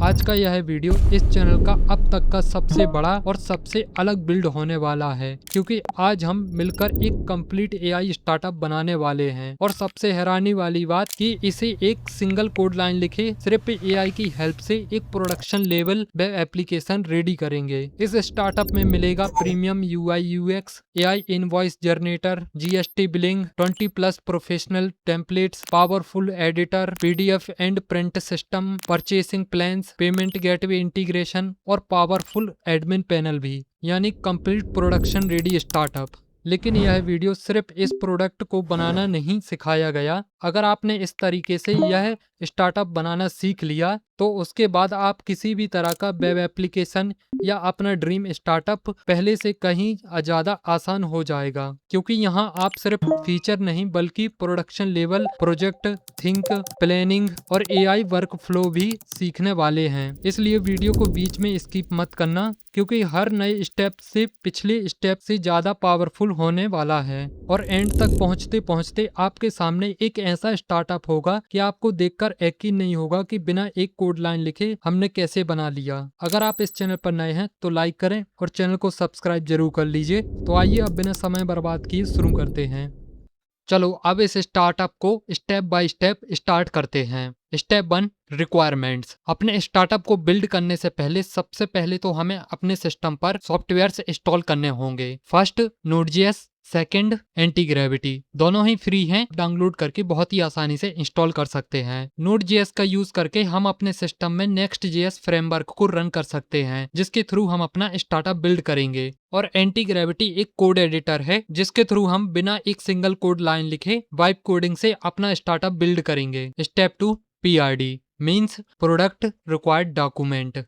आज का यह वीडियो इस चैनल का अब तक का सबसे बड़ा और सबसे अलग बिल्ड होने वाला है, क्योंकि आज हम मिलकर एक कंप्लीट एआई स्टार्टअप बनाने वाले हैं। और सबसे हैरानी वाली बात कि इसे एक सिंगल कोड लाइन लिखे सिर्फ एआई की हेल्प से एक production level web application ready करेंगे। इस स्टार्टअप में मिलेगा premium UI UX, AI invoice generator, GST billing, 20+ professional templates, powerful editor, PDF and print system, purchasing plans, payment gateway integration और पावरफुल एडमिन पैनल भी, यानी complete production ready startup. लेकिन यह video सिर्फ इस प्रोडक्ट को बनाना नहीं सिखाया गया। अगर आपने इस तरीके से यह स्टार्टअप बनाना सीख लिया तो उसके बाद आप किसी भी तरह का वेब एप्लीकेशन या अपना ड्रीम स्टार्टअप पहले से कहीं ज़्यादा आसान हो जाएगा, क्योंकि यहाँ आप सिर्फ फीचर नहीं बल्कि production level project, think, planning और एआई वर्क फ्लो भी सीखने वाले हैं। इसलिए वीडियो को बीच में स्किप मत करना, क्योंकि हर नए स्टेप से पिछले स्टेप से ज़्यादा पावरफुल होने वाला है। और एंड तक पहुँचते पहुँचते आपके सामने एक ऐसा स्टार्टअप होगा कि आपको देखकर यकीन नहीं होगा कि बिना एक कोड लाइन लिखे हमने कैसे बना लिया। अगर आप इस चैनल पर नए हैं तो लाइक करें और चैनल को सब्सक्राइब जरूर कर लीजिए। तो आइए अब बिना समय बर्बाद किए शुरू करते हैं। चलो अब इस स्टार्टअप को स्टेप बाय स्टेप स्टार्ट करते हैं। Step 1, requirements. अपने स्टार्टअप को बिल्ड करने से पहले सबसे पहले तो हमें अपने सिस्टम पर सॉफ्टवेयर इंस्टॉल करने होंगे। First Node.js, second anti-gravity. दोनों ही फ्री हैं, डाउनलोड करके बहुत ही आसानी से इंस्टॉल कर सकते हैं। नोड.js का यूज करके हम अपने सिस्टम में नेक्स्ट.js फ्रेमवर्क को रन कर सकते हैं, जिसके थ्रू हम अपना स्टार्टअप बिल्ड करेंगे। और एंटी-ग्रेविटी एक कोड एडिटर है, जिसके थ्रू हम बिना एक सिंगल कोड लाइन लिखे वाइब कोडिंग से अपना स्टार्टअप बिल्ड करेंगे। Step 2, PRD means product required document.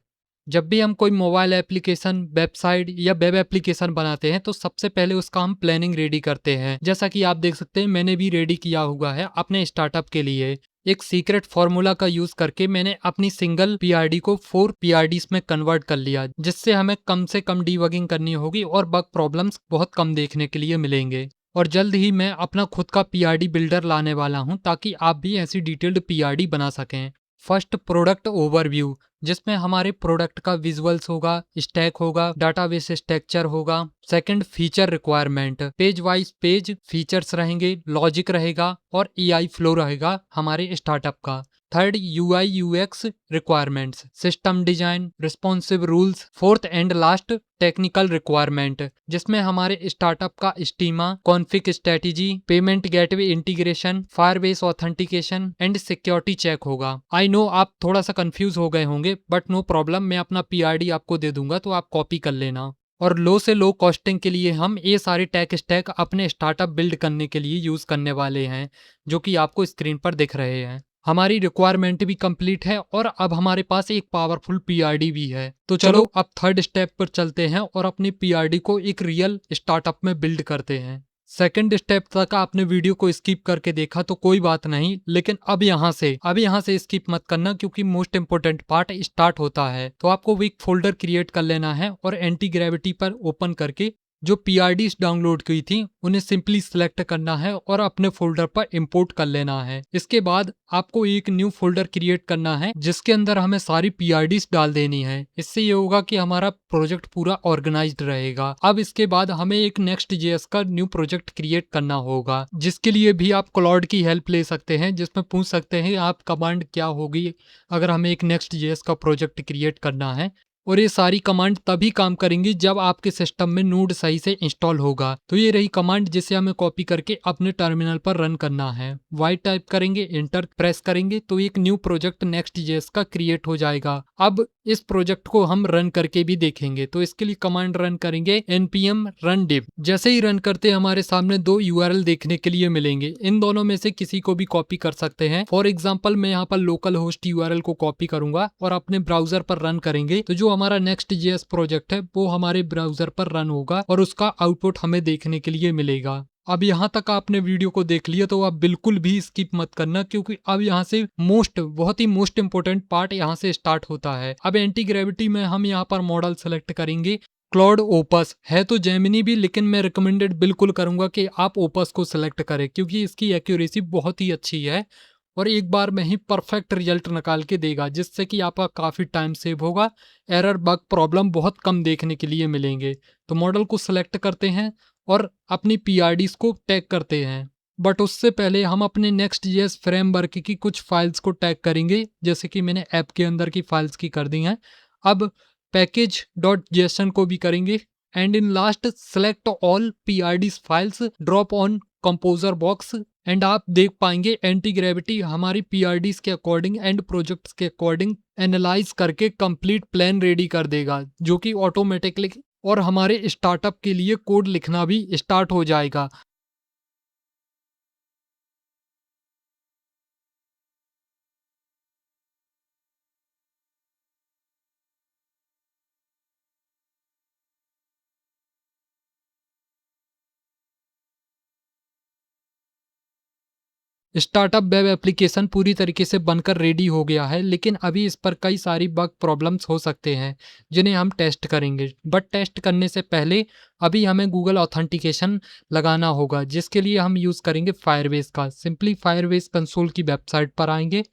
जब भी हम कोई मोबाइल एप्लीकेशन, वेबसाइट या वेब एप्लीकेशन बनाते हैं तो सबसे पहले उसका हम प्लानिंग रेडी करते हैं। जैसा कि आप देख सकते हैं मैंने भी रेडी किया हुआ है अपने स्टार्टअप के लिए। एक सीक्रेट फॉर्मूला का यूज करके मैंने अपनी सिंगल पीआरडी को 4 पीआरडीज में कन्वर्ट कर लिया, जिससे हमें कम से कम डीबगिंग करनी होगी और बग प्रॉब्लम्स बहुत कम देखने के लिए मिलेंगे। और जल्द ही मैं अपना खुद का पीआरडी बिल्डर लाने वाला हूं, ताकि आप भी ऐसी डिटेल्ड पीआरडी बना सकें। फर्स्ट, प्रोडक्ट ओवरव्यू, जिसमें हमारे प्रोडक्ट का विजुअल्स होगा, स्टैक होगा, डाटाबेस स्ट्रक्चर होगा। Second, feature requirement, page wise page features रहेंगे, लॉजिक रहेगा और एआई फ्लो रहेगा हमारे स्टार्टअप का। Third, UI UX requirements, system design, responsive rules. Fourth and last, technical requirement, जिसमें हमारे स्टार्टअप का schema, config strategy, payment gateway integration, Firebase authentication and security check होगा। आई नो आप थोड़ा सा कंफ्यूज हो गए होंगे, बट नो प्रॉब्लम, मैं अपना पीआरडी आपको दे दूंगा तो आप कॉपी कर लेना। और लो से लो कॉस्टिंग के लिए हम ये सारे टेक स्टैक अपने स्टार्टअप बिल्ड करने के लिए यूज करने वाले हैं, जो कि आपको स्क्रीन पर दिख रहे हैं। हमारी रिक्वायरमेंट भी कंप्लीट है और अब हमारे पास एक पावरफुल पीआरडी भी है। तो चलो अब थर्ड स्टेप पर चलते हैं और अपनी पीआरडी को एक रियल स्टार्टअप में बिल्ड करते हैं। सेकंड स्टेप तक आपने वीडियो को स्किप करके देखा तो कोई बात नहीं, लेकिन अब यहाँ से स्किप मत करना, क्योंकि मोस्ट इंपोर्टेंट पार्ट स्टार्ट होता है। तो आपको एक फोल्डर क्रिएट कर लेना है और एंटी ग्रेविटी पर ओपन करके जो पीआरडीज डाउनलोड की थी उन्हें सिंपली सिलेक्ट करना है और अपने फोल्डर पर इंपोर्ट कर लेना है। इसके बाद आपको एक न्यू फोल्डर क्रिएट करना है, जिसके अंदर हमें सारी पीआरडीज डाल देनी है। इससे ये होगा कि हमारा प्रोजेक्ट पूरा ऑर्गेनाइज्ड रहेगा। अब इसके बाद हमें एक नेक्स्ट.js का न्यू प्रोजेक्ट क्रिएट करना होगा, जिसके लिए भी आप क्लाउड की हेल्प ले सकते हैं, जिसमें पूछ सकते हैं आप कमांड क्या होगी अगर हमें एक नेक्स्ट.js का प्रोजेक्ट क्रिएट करना है। और ये सारी कमांड तभी काम करेंगी जब आपके सिस्टम में नोड सही से इंस्टॉल होगा। तो ये रही कमांड, जिसे हमें कॉपी करके अपने टर्मिनल पर रन करना है। वाई टाइप करेंगे, इंटर प्रेस करेंगे तो एक न्यू प्रोजेक्ट नेक्स्ट.js का क्रिएट हो जाएगा। अब इस प्रोजेक्ट को हम रन करके भी देखेंगे, तो इसके लिए कमांड रन करेंगे npm run div। जैसे ही रन करते हमारे सामने 2 यूआरएल देखने के लिए मिलेंगे। इन दोनों में से किसी को भी कॉपी कर सकते हैं। फॉर एग्जाम्पल मैं यहाँ पर लोकल होस्ट यूआरएल को कॉपी करूंगा और अपने ब्राउजर पर रन करेंगे, तो जो हमारा नेक्स्ट.js प्रोजेक्ट है वो हमारे ब्राउजर पर रन होगा और उसका आउटपुट हमें देखने के लिए मिलेगा। अब यहाँ तक आपने वीडियो को देख लिया तो आप बिल्कुल भी स्किप मत करना, क्योंकि अब यहाँ से बहुत ही मोस्ट इंपोर्टेंट पार्ट यहाँ से स्टार्ट होता है। अब एंटी ग्रेविटी में हम यहाँ पर मॉडल सेलेक्ट करेंगे। क्लाउड ओपस है तो जेमिनी भी, लेकिन मैं रिकमेंडेड बिल्कुल करूंगा कि आप ओपस को सिलेक्ट करें, क्योंकि इसकी एक्यूरेसी बहुत ही अच्छी है और एक बार में ही परफेक्ट रिजल्ट निकाल के देगा, जिससे कि आपका काफ़ी टाइम सेव होगा। एरर, बग, प्रॉब्लम बहुत कम देखने के लिए मिलेंगे। तो मॉडल को सिलेक्ट करते हैं और अपनी पीआरडीज को टैग करते हैं। बट उससे पहले हम अपने Next.js फ्रेमवर्क की कुछ फाइल्स को टैग करेंगे, जैसे कि मैंने ऐप के अंदर की फाइल्स की कर दी हैं। अब पैकेज डॉट जेसन को भी करेंगे। And in last select all PRDs files, drop on composer box. And आप देख पाएंगे एंटी ग्रेविटी हमारी पीआरडीज के अकॉर्डिंग एंड प्रोजेक्ट्स के अकॉर्डिंग एनालाइज करके कंप्लीट प्लान रेडी कर देगा, जो कि ऑटोमेटिकली और हमारे स्टार्टअप के लिए कोड लिखना भी स्टार्ट हो जाएगा। स्टार्टअप वेब एप्लीकेशन पूरी तरीके से बनकर रेडी हो गया है, लेकिन अभी इस पर कई सारी बग प्रॉब्लम्स हो सकते हैं, जिन्हें हम टेस्ट करेंगे। बट टेस्ट करने से पहले अभी हमें गूगल ऑथेंटिकेशन लगाना होगा, जिसके लिए हम यूज़ करेंगे फायरबेस का। सिंपली फायरबेस कंसोल की वेबसाइट पर आएंगे।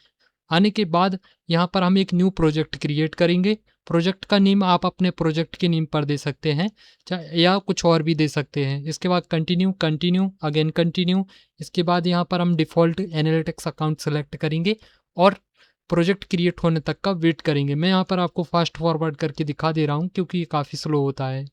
आने के बाद यहाँ पर हम एक न्यू प्रोजेक्ट क्रिएट करेंगे। प्रोजेक्ट का नेम आप अपने प्रोजेक्ट के नेम पर दे सकते हैं, या कुछ और भी दे सकते हैं। इसके बाद कंटिन्यू, कंटिन्यू, अगेन कंटिन्यू। इसके बाद यहाँ पर हम डिफ़ॉल्ट एनालिटिक्स अकाउंट सेलेक्ट करेंगे और प्रोजेक्ट क्रिएट होने तक का वेट करेंगे। मैं यहाँ पर आपको फास्ट फॉरवर्ड करके दिखा दे रहा हूँ, क्योंकि ये काफ़ी स्लो होता है।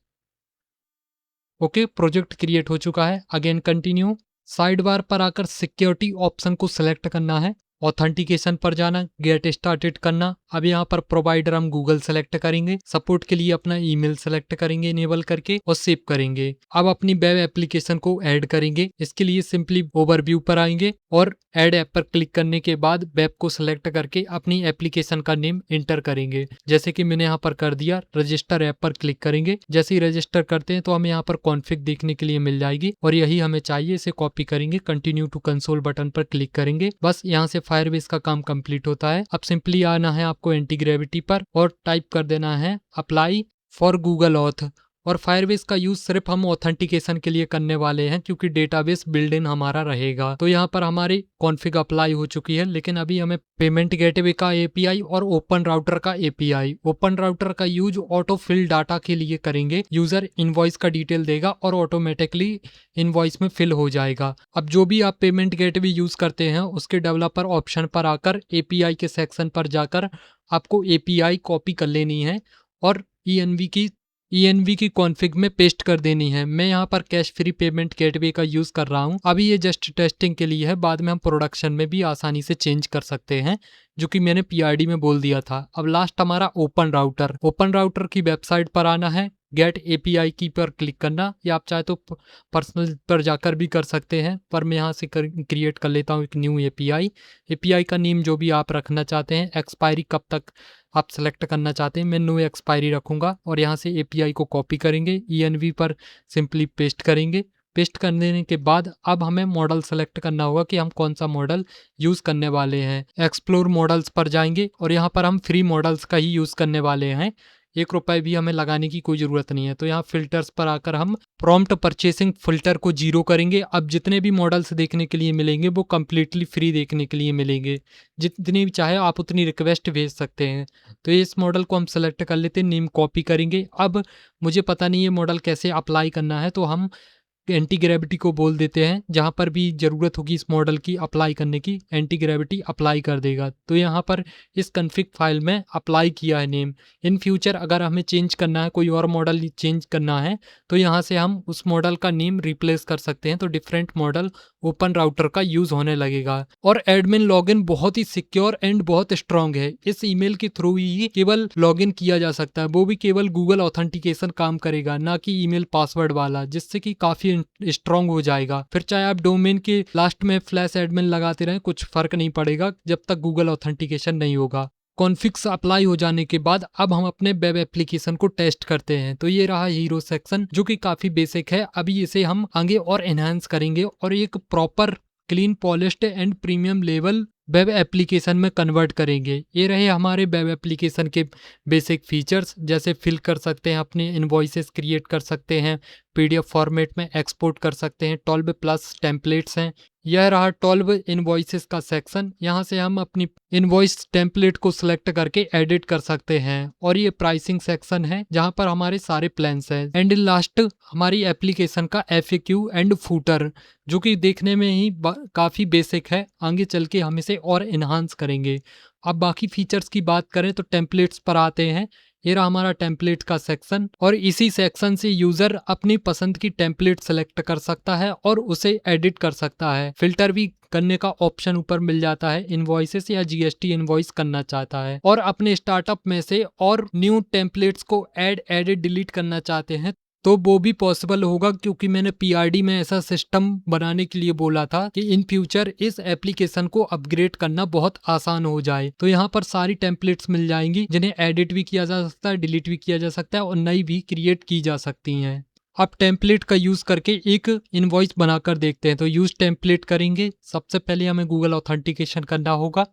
ओके, प्रोजेक्ट क्रिएट हो चुका है। Again continue. साइड बार पर आकर सिक्योरिटी ऑप्शन को सिलेक्ट करना है, ऑथेंटिकेशन पर जाना, गेट स्टार्टेड करना। अब यहाँ पर प्रोवाइडर हम गूगल सेलेक्ट करेंगे, सपोर्ट के लिए अपना ईमेल सेलेक्ट करेंगे इनेबल करके और सेव करेंगे। अब अपनी वेब एप्लीकेशन को ऐड करेंगे। इसके लिए सिंपली ओवरव्यू पर आएंगे और ऐड ऐप पर क्लिक करने के बाद वेब को सिलेक्ट करके अपनी एप्लीकेशन का नेम इंटर करेंगे, जैसे कि मैंने यहाँ पर कर दिया। रजिस्टर ऐप पर क्लिक करेंगे। जैसे ही रजिस्टर करते हैं तो हमें यहाँ पर कॉन्फ़िग देखने के लिए मिल जाएगी और यही हमें चाहिए। इसे कॉपी करेंगे, कंटिन्यू टू कंसोल बटन पर क्लिक करेंगे। बस यहाँ से फायरबेस का काम कंप्लीट होता है। अब सिंपली आना है आपको एंटी ग्रेविटी पर और टाइप कर देना है अप्लाई फॉर गूगल ऑथ। और फायरबेस का यूज सिर्फ हम ऑथेंटिकेशन के लिए करने वाले हैं, क्योंकि डेटाबेस बिल्ड इन हमारा रहेगा। तो यहाँ पर हमारी कॉन्फ़िग अप्लाई हो चुकी है, लेकिन अभी हमें पेमेंट गेटवे का एपीआई और ओपन राउटर का एपीआई। ओपन राउटर का यूज ऑटो फिल डाटा के लिए करेंगे। यूजर इनवॉइस का डिटेल देगा और ऑटोमेटिकली इनवॉइस में फिल हो जाएगा। अब जो भी आप पेमेंट गेटवे यूज करते हैं, उसके डेवलपर ऑप्शन पर आकर एपीआई के सेक्शन पर जाकर आपको एपीआई कॉपी कर लेनी है और ईएनवी की कॉन्फ़िग में पेस्ट कर देनी है। मैं यहाँ पर कैश फ्री पेमेंट गेटवे का यूज़ कर रहा हूँ। अभी ये जस्ट टेस्टिंग के लिए है, बाद में हम प्रोडक्शन में भी आसानी से चेंज कर सकते हैं, जो कि मैंने पीआरडी में बोल दिया था। अब लास्ट हमारा ओपन राउटर की वेबसाइट पर आना है, गेट एपीआई की पर क्लिक करना, या आप चाहे तो पर्सनल पर जाकर भी कर सकते हैं, पर मैं यहाँ से क्रिएट कर लेता हूँ एक न्यू एपीआई का नेम जो भी आप रखना चाहते हैं। एक्सपायरी कब तक आप सेलेक्ट करना चाहते हैं, मैं नो एक्सपायरी रखूँगा और यहाँ से एपीआई को कॉपी करेंगे, ईएनवी पर सिंपली पेस्ट करेंगे। पेस्ट कर देने के बाद अब हमें मॉडल सेलेक्ट करना होगा कि हम कौन सा मॉडल यूज़ करने वाले हैं। एक्सप्लोर मॉडल्स पर जाएंगे और यहाँ पर हम फ्री मॉडल्स का ही यूज़ करने वाले हैं। ₹1 भी हमें लगाने की कोई ज़रूरत नहीं है। तो यहाँ फिल्टर्स पर आकर हम प्रॉम्प्ट परचेसिंग फिल्टर को 0 करेंगे। अब जितने भी मॉडल्स देखने के लिए मिलेंगे वो कम्प्लीटली फ्री देखने के लिए मिलेंगे। जितनी भी चाहे आप उतनी रिक्वेस्ट भेज सकते हैं। तो इस मॉडल को हम सेलेक्ट कर लेते हैं, नेम कॉपी करेंगे। अब मुझे पता नहीं ये मॉडल कैसे अप्लाई करना है, तो हम एंटी ग्रेविटी को बोल देते हैं। जहाँ पर भी ज़रूरत होगी इस मॉडल की अप्लाई करने की, एंटी ग्रेविटी अप्लाई कर देगा। तो यहाँ पर इस कन्फिग फाइल में अप्लाई किया है नेम। इन फ्यूचर अगर हमें चेंज करना है, कोई और मॉडल चेंज करना है, तो यहाँ से हम उस मॉडल का नेम रिप्लेस कर सकते हैं। तो डिफरेंट मॉडल ओपन राउटर का यूज़ होने लगेगा। और एडमिन लॉगिन बहुत ही सिक्योर एंड बहुत स्ट्रॉन्ग है। इस ईमेल के थ्रू ही केवल लॉगिन किया जा सकता है, वो भी केवल गूगल ऑथेंटिकेशन काम करेगा, ना कि ईमेल पासवर्ड वाला, जिससे कि काफ़ी स्ट्रॉन्ग हो जाएगा। फिर चाहे आप डोमेन के लास्ट में फ्लैश एडमिन लगाते रहें, कुछ फर्क नहीं पड़ेगा जब तक गूगल ऑथेंटिकेशन नहीं होगा। कॉन्फिग्स अप्लाई हो जाने के बाद अब हम अपने वेब एप्लीकेशन को टेस्ट करते हैं। तो ये रहा हीरो सेक्शन, जो कि काफ़ी बेसिक है। अभी इसे हम आगे और एनहांस करेंगे और एक proper clean polished and premium level web application में कन्वर्ट करेंगे। ये रहे हमारे वेब एप्लीकेशन के बेसिक फीचर्स, जैसे फिल कर सकते हैं, अपने इनवॉइसेस क्रिएट कर सकते हैं, पीडीएफ फॉर्मेट में एक्सपोर्ट कर सकते हैं, 12+ टेम्पलेट्स हैं, यह रहा 12 इनवॉइसेस का सेक्शन। यहाँ से हम अपनी इनवॉइस टेम्पलेट को सिलेक्ट करके एडिट कर सकते हैं। और ये प्राइसिंग सेक्शन है जहाँ पर हमारे सारे प्लान्स हैं। एंड इन लास्ट हमारी एप्लीकेशन का FAQ एंड फूटर, जो कि देखने में ही काफ़ी बेसिक है। आगे चल के हम इसे और इन्हांस करेंगे। अब बाकी फीचर्स की बात करें तो टेम्पलेट्स पर आते हैं। ये रहा हमारा टेम्पलेट का सेक्शन, और इसी सेक्शन से यूजर अपनी पसंद की टेम्पलेट सेलेक्ट कर सकता है और उसे एडिट कर सकता है। फिल्टर भी करने का ऑप्शन ऊपर मिल जाता है इनवॉइसेस या GST इनवॉइस करना चाहता है, और अपने स्टार्टअप में से और न्यू टेम्पलेट्स को एडिट डिलीट करना चाहते हैं तो वो भी पॉसिबल होगा, क्योंकि मैंने PRD में ऐसा सिस्टम बनाने के लिए बोला था कि इन फ्यूचर इस एप्लीकेशन को अपग्रेड करना बहुत आसान हो जाए। तो यहाँ पर सारी टेम्पलेट्स मिल जाएंगी जिन्हें एडिट भी किया जा सकता है, डिलीट भी किया जा सकता है और नई भी क्रिएट की जा सकती हैं। अब टेम्पलेट का यूज करके एक इनवॉइस बनाकर देखते हैं। तो यूज टेम्पलेट करेंगे। सबसे पहले हमें गूगल ऑथेंटिकेशन करना होगा,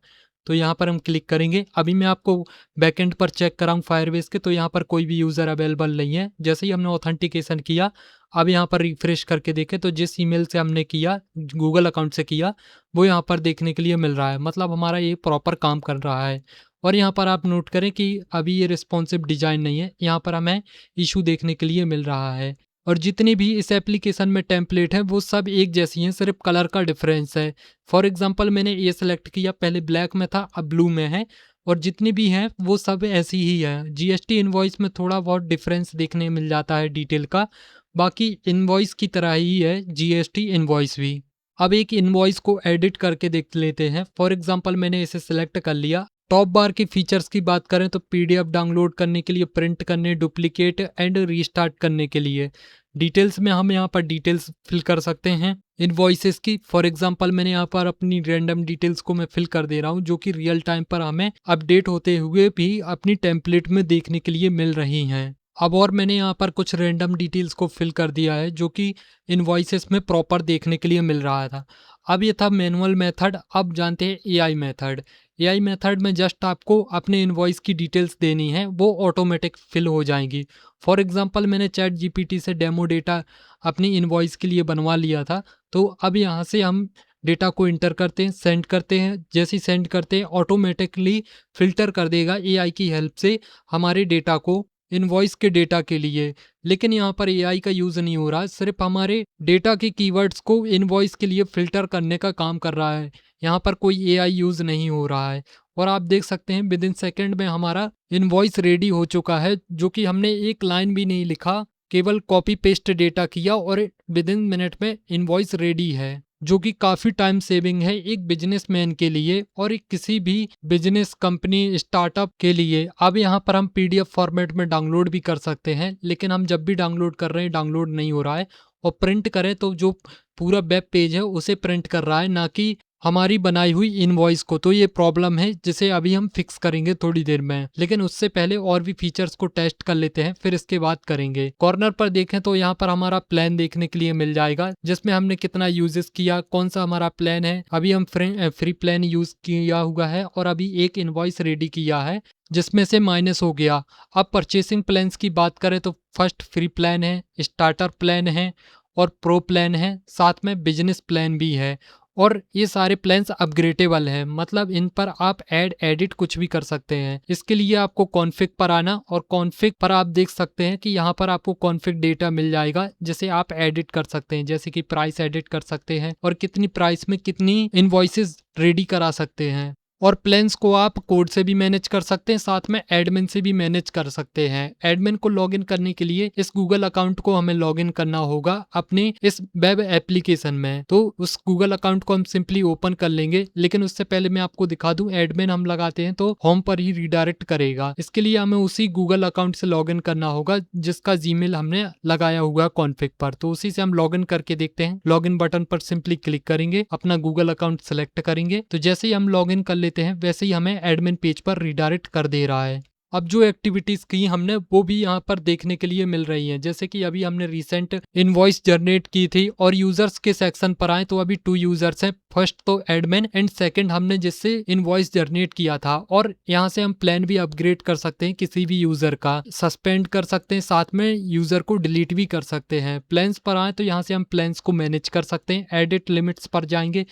तो यहाँ पर हम क्लिक करेंगे। अभी मैं आपको बैकएंड पर चेक कराऊँ फायरबेस के, तो यहाँ पर कोई भी यूज़र अवेलेबल नहीं है। जैसे ही हमने ऑथेंटिकेशन किया, अब यहाँ पर रिफ्रेश करके देखें तो जिस ईमेल से हमने किया, गूगल अकाउंट से किया, वो यहाँ पर देखने के लिए मिल रहा है। मतलब हमारा ये प्रॉपर काम कर रहा है। और यहाँ पर आप नोट करें कि अभी ये रिस्पॉन्सिव डिजाइन नहीं है, यहाँ पर हमें इशू देखने के लिए मिल रहा है। और जितनी भी इस एप्लीकेशन में टेम्पलेट है वो सब एक जैसी हैं, सिर्फ कलर का डिफरेंस है। फॉर एग्जांपल मैंने ये सेलेक्ट किया, पहले ब्लैक में था अब ब्लू में है, और जितनी भी हैं वो सब ऐसी ही है। GST इनवॉइस में थोड़ा बहुत डिफरेंस देखने मिल जाता है डिटेल का, बाकी इनवॉइस की तरह ही है GST इनवॉइस भी। अब एक इनवॉइस को एडिट करके देख लेते हैं। फॉर एग्जांपल मैंने इसे सिलेक्ट कर लिया। टॉप बार की फीचर्स की बात करें तो PDF डाउनलोड करने के लिए, प्रिंट करने, डुप्लीकेट एंड रीस्टार्ट करने के लिए। डिटेल्स में हम यहाँ पर डिटेल्स फिल कर सकते हैं इनवॉइसेस की। फॉर एग्जांपल मैंने यहाँ पर अपनी रैंडम डिटेल्स को मैं फिल कर दे रहा हूँ, जो कि रियल टाइम पर हमें अपडेट होते हुए भी अपनी टेम्पलेट में देखने के लिए मिल रही हैं। अब और मैंने यहाँ पर कुछ रैंडम डिटेल्स को फिल कर दिया है, जो कि इनवॉइसेस में प्रॉपर देखने के लिए मिल रहा था। अब ये था मैनुअल मेथड। अब जानते हैं AI मेथड। AI मेथड में जस्ट आपको अपने इनवॉइस की डिटेल्स देनी है, वो ऑटोमेटिक फिल हो जाएंगी। फॉर एग्जांपल मैंने ChatGPT से डेमो डेटा अपनी इनवॉइस के लिए बनवा लिया था, तो अब यहाँ से हम डेटा को इंटर करते हैं, सेंड करते हैं। जैसे ही सेंड करते हैं ऑटोमेटिकली फिल्टर कर देगा AI की हेल्प से हमारे डेटा को इनवॉइस के डेटा के लिए। लेकिन यहाँ पर AI का यूज़ नहीं हो रहा है, सिर्फ हमारे डेटा के कीवर्ड्स को इनवॉइस के लिए फिल्टर करने का काम कर रहा है। यहाँ पर कोई AI यूज़ नहीं हो रहा है। और आप देख सकते हैं विद इन सेकेंड में हमारा इनवॉइस रेडी हो चुका है, जो कि हमने एक लाइन भी नहीं लिखा, केवल कॉपी पेस्ट डेटा किया और विद इन मिनट में इनवॉइस रेडी है, जो कि काफ़ी टाइम सेविंग है एक बिजनेसमैन के लिए और एक किसी भी बिजनेस कंपनी स्टार्टअप के लिए। अब यहाँ पर हम PDF फॉर्मेट में डाउनलोड भी कर सकते हैं, लेकिन हम जब भी डाउनलोड कर रहे हैं डाउनलोड नहीं हो रहा है। और प्रिंट करें तो जो पूरा वेब पेज है उसे प्रिंट कर रहा है, ना कि हमारी बनाई हुई इनवॉइस को। तो ये प्रॉब्लम है जिसे अभी हम फिक्स करेंगे थोड़ी देर में, लेकिन उससे पहले और भी फीचर्स को टेस्ट कर लेते हैं, फिर इसके बाद करेंगे। कॉर्नर पर देखें तो यहाँ पर हमारा प्लान देखने के लिए मिल जाएगा, जिसमें हमने कितना यूजेस किया, कौन सा हमारा प्लान है। अभी हम फ्री प्लान यूज किया हुआ है और अभी एक इनवॉइस रेडी किया है जिसमें से माइनस हो गया। अब परचेसिंग प्लान्स की बात करें तो फर्स्ट फ्री प्लान है, स्टार्टर प्लान है और प्रो प्लान है, साथ में बिजनेस प्लान भी है। और ये सारे प्लान्स अपग्रेडेबल हैं, मतलब इन पर आप एडिट कुछ भी कर सकते हैं। इसके लिए आपको कॉन्फ़िग पर आना, और कॉन्फ़िग पर आप देख सकते हैं कि यहाँ पर आपको कॉन्फ़िग डेटा मिल जाएगा, जिसे आप एडिट कर सकते हैं। जैसे कि प्राइस एडिट कर सकते हैं और कितनी प्राइस में कितनी इनवॉइसेस रेडी करा सकते हैं। और प्लान्स को आप कोड से भी मैनेज कर सकते हैं, साथ में एडमिन से भी मैनेज कर सकते हैं। एडमिन को लॉगिन करने के लिए इस गूगल अकाउंट को हमें लॉगिन करना होगा अपने इस वेब एप्लीकेशन में। तो उस गूगल अकाउंट को हम सिंपली ओपन कर लेंगे, लेकिन उससे पहले मैं आपको दिखा दूं, एडमिन हम लगाते हैं तो होम पर ही रिडायरेक्ट करेगा। इसके लिए हमें उसी गूगल अकाउंट से लॉगिन करना होगा जिसका जीमेल हमने लगाया हुआ है कॉन्फ़िग पर। तो उसी से हम लॉगिन करके देखते हैं। लॉगिन बटन पर सिंपली क्लिक करेंगे, अपना गूगल अकाउंट सेलेक्ट करेंगे। तो जैसे ही हम लॉगिन कर लेते हैं वैसे ही हमें एडमिन पेज पर रिडायरेक्ट कर दे रहा है। अब जो एक्टिविटीज की हमने वो भी यहाँ पर देखने के लिए मिल रही हैं। जैसे कि अभी हमने रिसेंट इनवॉइस जनरेट की थी और यूजर्स के सेक्शन पर आए तो अभी 2 यूजर्स हैं, फर्स्ट तो एडमिन एंड सेकंड हमने जिससे इनवॉइस जनरेट किया था। और यहाँ से हम प्लान भी अपग्रेड कर सकते हैं, किसी भी यूजर का सस्पेंड कर सकते हैं, साथ में यूजर को डिलीट भी कर सकते हैं। प्लान्स पर आए तो यहाँ से हम प्लान्स को मैनेज कर सकते हैं। एडिट लिमिट्स पर जाएंगे,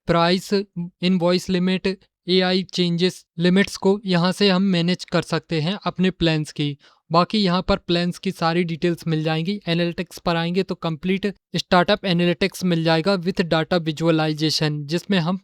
price, invoice limit, AI changes limits को यहाँ से हम मैनेज कर सकते हैं अपने प्लान्स की। बाकी यहाँ पर प्लान्स की सारी डिटेल्स मिल जाएंगी। एनालिटिक्स पर आएंगे तो कंप्लीट स्टार्टअप एनालिटिक्स मिल जाएगा विथ डाटा विजुअलाइजेशन, जिसमें हम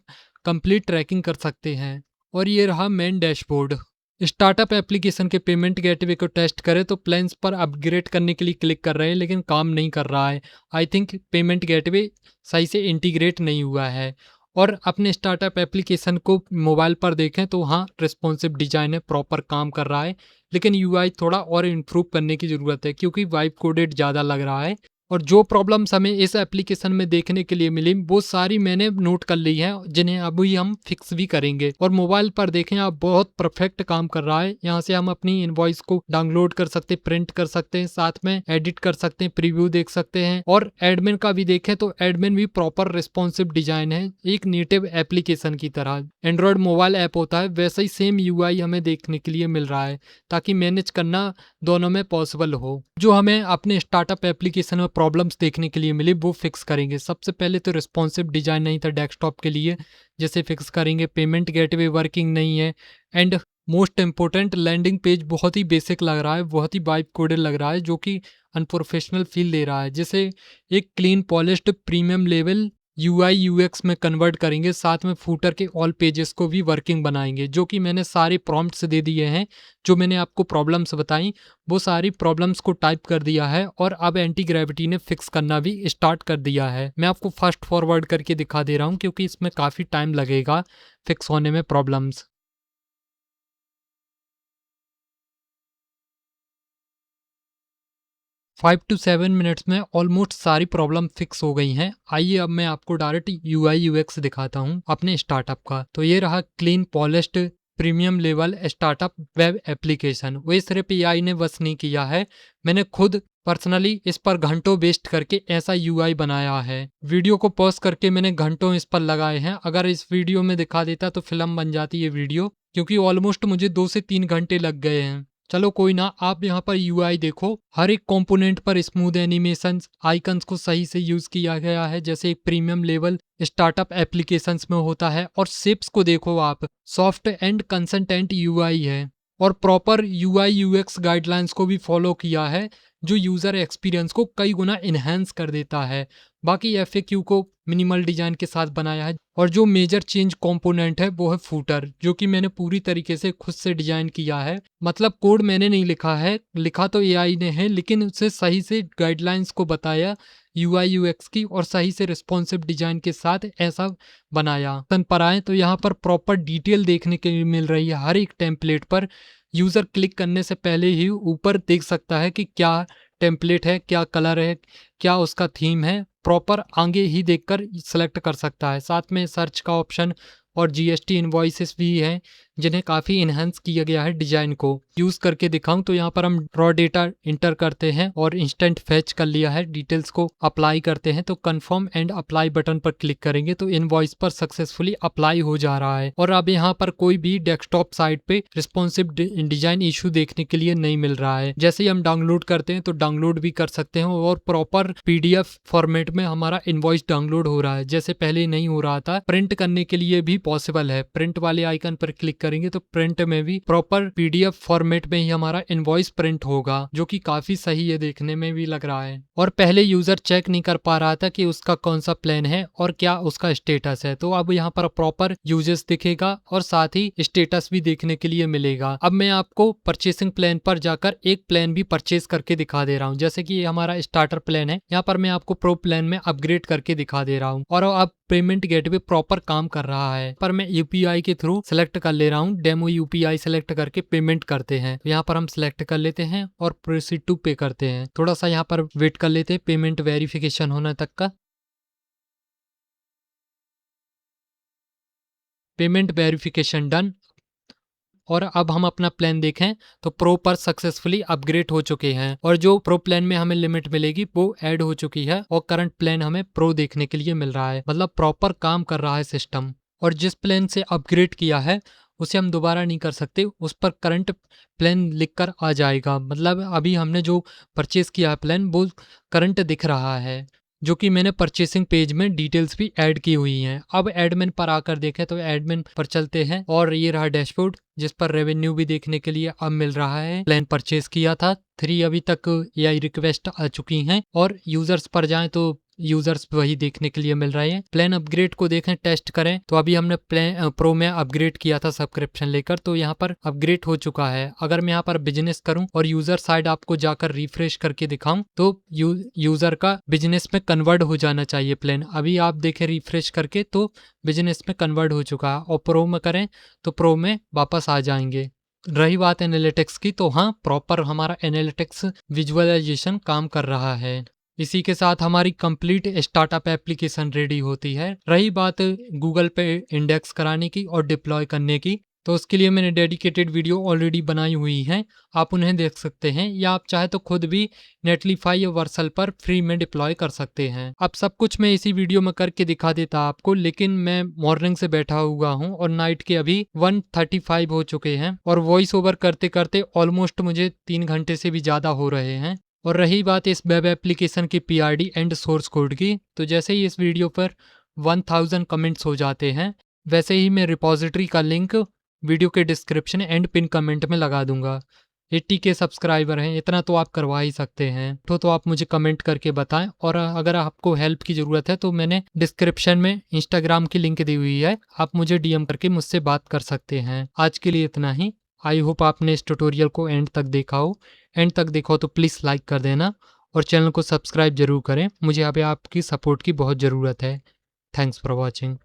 कंप्लीट ट्रैकिंग कर सकते हैं। और ये रहा मेन डैशबोर्ड। स्टार्टअप एप्लीकेशन के पेमेंट गेटवे को टेस्ट करें तो प्लान्स पर अपग्रेड करने के लिए क्लिक कर रहे हैं लेकिन काम नहीं कर रहा है। आई थिंक पेमेंट गेटवे सही से इंटीग्रेट नहीं हुआ है। और अपने स्टार्टअप एप्लीकेशन को मोबाइल पर देखें तो हाँ, रिस्पॉन्सिव डिजाइन है, प्रॉपर काम कर रहा है, लेकिन यूआई थोड़ा और इम्प्रूव करने की ज़रूरत है क्योंकि वाइब कोडेड ज़्यादा लग रहा है। और जो प्रॉब्लम्स हमें इस एप्लीकेशन में देखने के लिए मिली वो सारी मैंने नोट कर ली हैं, जिन्हें अभी हम फिक्स भी करेंगे। और मोबाइल पर देखें आप, बहुत परफेक्ट काम कर रहा है। यहाँ से हम अपनी इनवॉइस को डाउनलोड कर सकते हैं, प्रिंट कर सकते हैं, साथ में एडिट कर सकते हैं, प्रीव्यू देख सकते हैं। और एडमिन का भी देखें तो एडमिन भी प्रॉपर रिस्पॉन्सिव डिजाइन है, एक नेटिव एप्लीकेशन की तरह। एंड्रॉयड मोबाइल ऐप होता है वैसे ही सेम यूआई हमें देखने के लिए मिल रहा है, ताकि मैनेज करना दोनों में पॉसिबल हो। जो हमें अपने स्टार्टअप एप्लीकेशन में प्रॉब्लम्स देखने के लिए मिली वो फिक्स करेंगे। सबसे पहले तो रिस्पॉन्सिव डिजाइन नहीं था डेस्कटॉप के लिए, जैसे फिक्स करेंगे। पेमेंट गेटवे वर्किंग नहीं है। And most important, landing page बहुत ही बेसिक लग रहा है, बहुत ही वाइब कोडेड लग रहा है, जो कि अनप्रोफेशनल फील दे रहा है। जैसे एक clean polished premium level UI UX में कन्वर्ट करेंगे। साथ में फूटर के ऑल पेजेस को भी वर्किंग बनाएंगे, जो कि मैंने सारे प्रॉम्प्ट्स दे दिए हैं। जो मैंने आपको प्रॉब्लम्स बताई वो सारी प्रॉब्लम्स को टाइप कर दिया है और अब एंटी ग्रेविटी ने फिक्स करना भी स्टार्ट कर दिया है। मैं आपको फास्ट फॉरवर्ड करके दिखा दे रहा हूँ क्योंकि इसमें काफ़ी टाइम लगेगा फिक्स होने में प्रॉब्लम्स। 5 to 7 मिनट्स में ऑलमोस्ट सारी प्रॉब्लम फिक्स हो गई हैं। आइए अब मैं आपको डायरेक्ट यूआई यूएक्स दिखाता हूँ अपने स्टार्टअप का। तो ये रहा clean polished premium level startup web application. वो सिर्फ एआई ने बस नहीं किया है, मैंने खुद पर्सनली इस पर घंटों वेस्ट करके ऐसा यूआई बनाया है। वीडियो को पॉज करके मैंने घंटों इस पर लगाए हैं। अगर इस वीडियो में दिखा देता तो फिल्म बन जाती है वीडियो, क्योंकि ऑलमोस्ट मुझे 2 से 3 घंटे लग गए हैं। चलो कोई ना, आप यहाँ पर यूआई देखो, हर एक कंपोनेंट पर स्मूथ एनिमेशंस, आइकन्स को सही से यूज किया गया है, जैसे एक प्रीमियम लेवल स्टार्टअप एप्लीकेशंस में होता है। और शेप्स को देखो आप, सॉफ्ट एंड कंसिस्टेंट यूआई है। और प्रॉपर यूआई यूएक्स गाइडलाइंस को भी फॉलो किया है, जो यूजर एक्सपीरियंस को कई गुना इन्हेंस कर देता है। बाकी एफएक्यू को मिनिमल डिजाइन के साथ बनाया है। और जो मेजर चेंज कंपोनेंट है वो है फूटर, जो कि मैंने पूरी तरीके से खुद से डिजाइन किया है। मतलब कोड मैंने नहीं लिखा है, लिखा तो एआई ने है, लेकिन उसे सही से गाइडलाइंस को बताया यूआई यूएक्स की और सही से रिस्पॉन्सिव डिजाइन के साथ ऐसा बनाया। तन पर आए तो यहाँ पर प्रॉपर डिटेल देखने के लिए मिल रही है। हर एक टेम्पलेट पर यूजर क्लिक करने से पहले ही ऊपर देख सकता है कि क्या टेम्पलेट है, क्या कलर है, क्या उसका थीम है, प्रॉपर आगे ही देखकर सेलेक्ट कर सकता है। साथ में सर्च का ऑप्शन और जीएसटी इनवॉइसेस भी हैं, जिन्हें काफ़ी इन्हेंस किया गया है डिजाइन को। यूज़ करके दिखाऊं तो यहाँ पर हम रॉ डेटा इंटर करते हैं और इंस्टेंट फैच कर लिया है। डिटेल्स को अप्लाई करते हैं तो कंफर्म एंड अप्लाई बटन पर क्लिक करेंगे तो इनवॉइस पर सक्सेसफुली अप्लाई हो जा रहा है। और अब यहाँ पर कोई भी डेस्कटॉप साइट पे रिस्पॉन्सिव डिजाइन इशू देखने के लिए नहीं मिल रहा है। जैसे ही हम डाउनलोड करते हैं तो डाउनलोड भी कर सकते हैं और प्रॉपर पीडीएफ फॉर्मेट में हमारा इनवॉइस डाउनलोड हो रहा है, जैसे पहले नहीं हो रहा था। प्रिंट करने के लिए भी पॉसिबल है, प्रिंट वाले आइकन पर क्लिक करेंगे तो प्रिंट में भी प्रॉपर पीडीएफ फॉर्मेट में ही हमारा इनवॉइस प्रिंट होगा, जो कि काफी सही है, देखने में भी लग रहा है। और पहले यूजर चेक नहीं कर पा रहा था कि उसका कौन सा प्लान है और क्या उसका स्टेटस है, तो अब यहाँ पर प्रॉपर यूजेस दिखेगा और साथ ही स्टेटस भी देखने के लिए मिलेगा। अब मैं आपको परचेसिंग प्लान पर जाकर एक प्लान भी परचेस करके दिखा दे रहा हूँ। जैसे कि ये हमारा स्टार्टर प्लान है, यहाँ पर मैं आपको प्रो प्लान में अपग्रेड करके दिखा दे रहा हूँ। और अब पेमेंट गेटवे प्रॉपर काम कर रहा है, पर मैं यूपीआई के थ्रू सेलेक्ट कर ले रहा हूँ। डेमो यूपीआई सेलेक्ट करके पेमेंट करते हैं। यहाँ पर हम सेलेक्ट कर लेते हैं और प्रोसीड टू पे करते हैं। थोड़ा सा यहाँ पर वेट कर लेते हैं पेमेंट वेरिफिकेशन होने तक का। Payment verification done. और अब हम अपना प्लान देखें तो प्रो पर सक्सेसफुली अपग्रेड हो चुके हैं और जो प्रो प्लान में हमें लिमिट मिलेगी वो ऐड हो चुकी है और करंट प्लान हमें प्रो देखने के लिए मिल रहा है, मतलब प्रॉपर काम कर रहा है सिस्टम। और जिस प्लान से अपग्रेड किया है उसे हम दोबारा नहीं कर सकते, उस पर करंट प्लान लिखकर आ जाएगा। मतलब अभी हमने जो परचेज किया है प्लान वो करंट दिख रहा है, जो कि मैंने परचेसिंग पेज में डिटेल्स भी ऐड की हुई हैं। अब एडमिन पर आकर देखें तो एडमिन पर चलते हैं और ये रहा डैशबोर्ड जिस पर रेवेन्यू भी देखने के लिए अब मिल रहा है। प्लान परचेज किया था 3 अभी तक एआई रिक्वेस्ट आ चुकी हैं और यूजर्स पर जाएं तो यूजर्स वही देखने के लिए मिल रहे हैं। प्लान अपग्रेड को देखें, टेस्ट करें तो अभी हमने प्लान प्रो में अपग्रेड किया था सब्सक्रिप्शन लेकर, तो यहाँ पर अपग्रेड हो चुका है। अगर मैं यहाँ पर बिजनेस करूं और यूजर साइड आपको जाकर रिफ्रेश करके दिखाऊं तो यूजर का बिजनेस में कन्वर्ट हो जाना चाहिए प्लान। अभी आप देखें रिफ्रेश करके तो बिजनेस में कन्वर्ट हो चुका है और प्रो में करें तो प्रो में वापस आ जाएंगे। रही बात एनालिटिक्स की, तो हाँ प्रॉपर हमारा एनालिटिक्स विजुअलाइजेशन काम कर रहा है। इसी के साथ हमारी कंप्लीट स्टार्टअप एप्लीकेशन रेडी होती है। रही बात गूगल पे इंडेक्स कराने की और डिप्लॉय करने की, तो उसके लिए मैंने डेडिकेटेड वीडियो ऑलरेडी बनाई हुई हैं, आप उन्हें देख सकते हैं या आप चाहे तो खुद भी नेटलीफाई या वर्सल पर फ्री में डिप्लॉय कर सकते हैं। अब सब कुछ मैं इसी वीडियो में करके दिखा देता आपको, लेकिन मैं मॉर्निंग से बैठा हुआ हूँ और नाइट के अभी 1:35 हो चुके हैं और वॉइस ओवर करते करते ऑलमोस्ट मुझे 3 घंटे से भी ज़्यादा हो रहे हैं। और रही बात इस वेब एप्लीकेशन की पीआरडी एंड सोर्स कोड की, तो जैसे ही इस वीडियो पर 1000 कमेंट्स हो जाते हैं वैसे ही मैं रिपॉजिटरी का लिंक वीडियो के डिस्क्रिप्शन एंड पिन कमेंट में लगा दूंगा। 80 के सब्सक्राइबर हैं, इतना तो आप करवा ही सकते हैं, तो आप मुझे कमेंट करके बताएं। और अगर आपको हेल्प की ज़रूरत है तो मैंने डिस्क्रिप्शन में इंस्टाग्राम की लिंक दी हुई है, आप मुझे डीएम करके मुझसे बात कर सकते हैं। आज के लिए इतना ही। आई होप आपने इस ट्यूटोरियल को एंड तक देखा हो। एंड तक देखो तो प्लीज़ लाइक कर देना और चैनल को सब्सक्राइब जरूर करें, मुझे अभी आपकी सपोर्ट की बहुत ज़रूरत है। Thanks for watching.